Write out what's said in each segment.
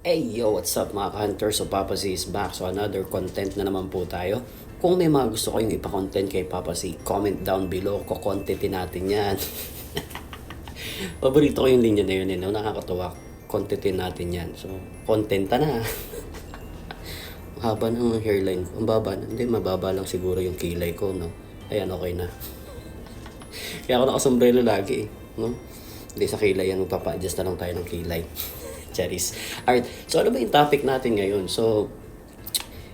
Hey yo, what's up mga ka-hunter? So Papa Z is back. So another content na naman po tayo. Kung may mga gusto kayong ipa-content kay Papa Z, comment down below. Ko-contentin natin yan. Paborito ko yung linya na yun. No? Nakakatawa. Contentin natin yan. So, contenta na. Ang haba ng hairline ko. Ang baba na. Hindi, mababa lang siguro yung kilay ko. No? Ayan, okay na. Kaya ako nakasombrero lagi. No? Hindi sa kilay yan. Magpapa-adjust na lang tayo ng kilay. Charis. Alright, so ano ba yung topic natin ngayon? So,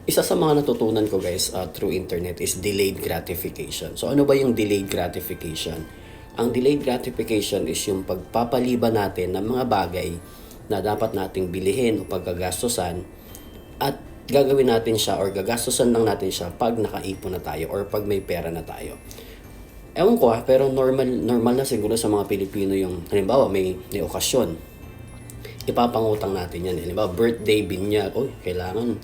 isa sa mga natutunan ko guys through internet is delayed gratification. So, ano ba yung delayed gratification? Ang delayed gratification is yung pagpapaliban natin ng mga bagay na dapat nating bilihin o paggagastosan at gagawin natin siya or gagastosan lang natin siya pag nakaipon na tayo or pag may pera na tayo. Ewan ko pero normal na siguro sa mga Pilipino yung halimbawa may okasyon. Ipapangutang natin yan. Halimbawa, birthday, binyag. Uy, kailangan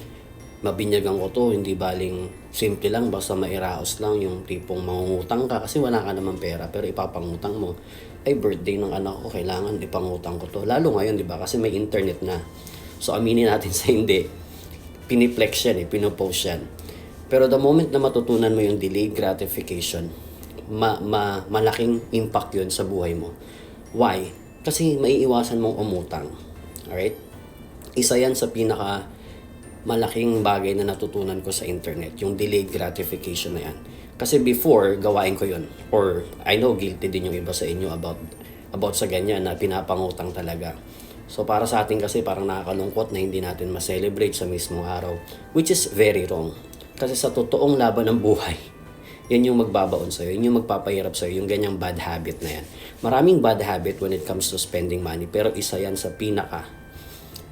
mabinyagan ko to. Hindi baling simple lang, basta mairaos lang yung tipong mangungutang ka kasi wala ka naman pera pero ipapangutang mo. Ay, birthday ng anak ko, kailangan ipangutang ko to. Lalo ngayon, di ba? Kasi may internet na. So, aminin natin sa hindi. Piniplex yan pinopost yan. Pero the moment na matutunan mo yung delayed gratification, malaking impact yun sa buhay mo. Why? Kasi maiiwasan mong umutang. Alright? Isa yan sa pinaka malaking bagay na natutunan ko sa internet, yung delayed gratification na yan. Kasi before, gawain ko yun. Or, I know, guilty din yung iba sa inyo about sa ganyan na pinapangutang talaga. So, para sa atin kasi parang nakakalungkot na hindi natin ma-celebrate sa mismong araw. Which is very wrong. Kasi sa totoong laban ng buhay, yan yung magbabaon sa'yo, yun yung magpapahirap sa'yo, yung ganyang bad habit na yan. Maraming bad habit when it comes to spending money, pero isa yan sa pinaka,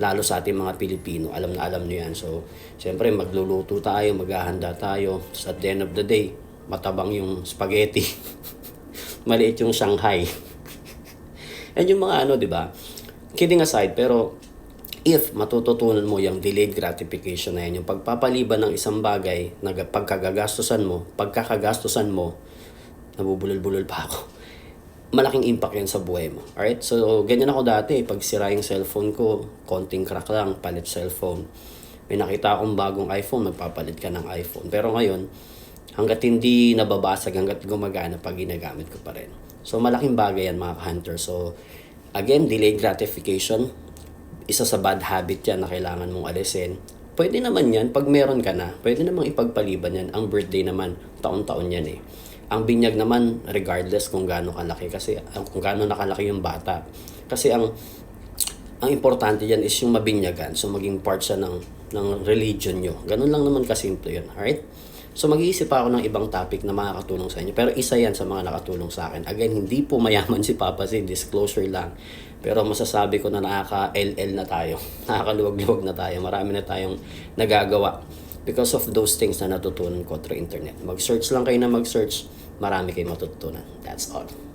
lalo sa ating mga Pilipino, alam na alam nyo yan. So, siyempre magluluto tayo, maghahanda tayo, so at the end of the day, matabang yung spaghetti, maliit yung Shanghai. Yan yung mga di ba? Kidding aside, pero if matututunan mo yung delayed gratification na yan, yung pagpapaliban ng isang bagay na pagkakagastusan mo, nabubulol-bulol pa ako, malaking impact yan sa buhay mo. Alright? So, ganyan ako dati. Pag sira yung cellphone ko, konting crack lang, palit cellphone. May nakita akong bagong iPhone, magpapalit ka ng iPhone. Pero ngayon, hanggat hindi nababasag, hanggat gumagana, pag ginagamit ko pa rin. So, malaking bagay yan mga hunter. So, again, delayed gratification, isa sa bad habit yan na kailangan mong alisin. Pwede naman yan, pag meron ka na, pwede namang ipagpaliban yan. Ang birthday naman, taon-taon yan Ang binyag naman, regardless kung gaano kalaki, kasi kung gaano nakalaki yung bata. Kasi ang importante yan is yung mabinyagan. So maging part siya ng religion nyo. Ganun lang naman kasimple yun. Alright? So mag-iisip ako ng ibang topic na makakatulong sa inyo. Pero isa yan sa mga nakatulong sa akin. Again, hindi po mayaman si Papa Z. Disclosure lang. Pero masasabi ko na nakaka-LL na tayo. Nakakaluwag-luwag na tayo. Marami na tayong nagagawa. Because of those things na natutunan ko through internet. Mag-search lang kayo na mag-search. Marami kayong matutunan. That's all.